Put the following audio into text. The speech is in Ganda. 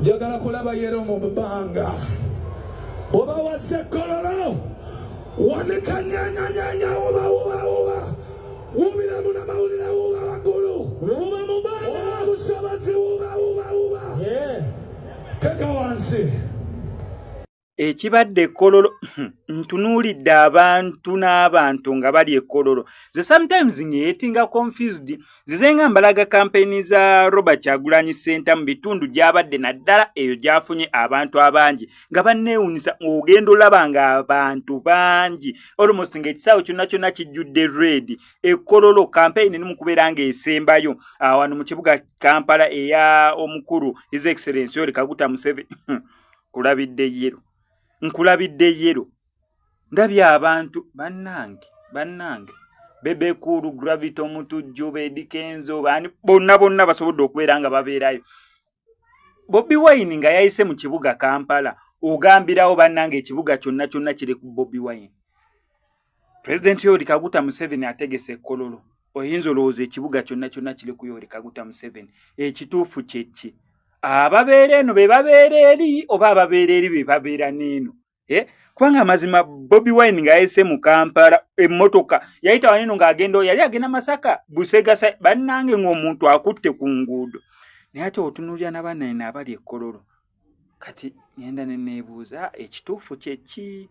njagala kulaba yero mu bbanga oba wazze Kololo wanika nyanya uba ubira muna mawulire uba waggulu uba mu bbanga busobozi uba teka wansi ekibadde Kololo ntunuulidde abantu n'abantu nga bali e Kololo ze sometimes nyeetinga confused zizenga mbalaga kampeni za Robert Kyagulanyi Center mu bitundu gy'abadde naddala eyo gyafunye abantu abangi nga banneewunyisa ogenda olaba nga abantu bangi almost ng'ekisaawe kyonna kijjudde red e Kololo kampeni nimu kubeera ng'esembayo wano mu kibuga Kampala eya omukulu His Excellency Yoweri Kaguta Museveni nkulabidde yero ndabye abantu bannange Bebe Cool Gravity Omutujju Eddy Kenzo bani bonna basobodde okubeera nga babeerayo Bobi Wine nga yayise mu kibuga Kampala ogambirawo bannange ekibuga kyonna kiri ku Bobi Wine. President Yoweri Kaguta Museveni ategese Kololo oyinza olowooza ekibuga kyonna kiri ku Yoweri Kaguta Museveni ekituufu kyeki ababeera eno be babeera eri oba ababeera eri be babeera n'eno kubanga amazima Bobi Wine nga yayise mu Kampala emmotoka yayita waneno ng'agenda yali agenda Masaka Busegasa bannange ng'omuntu akutte ku nguudo naye ate otunuulira n'abannaye abali e Kololo kati ngenda ne neebuuza ekituufu kyeki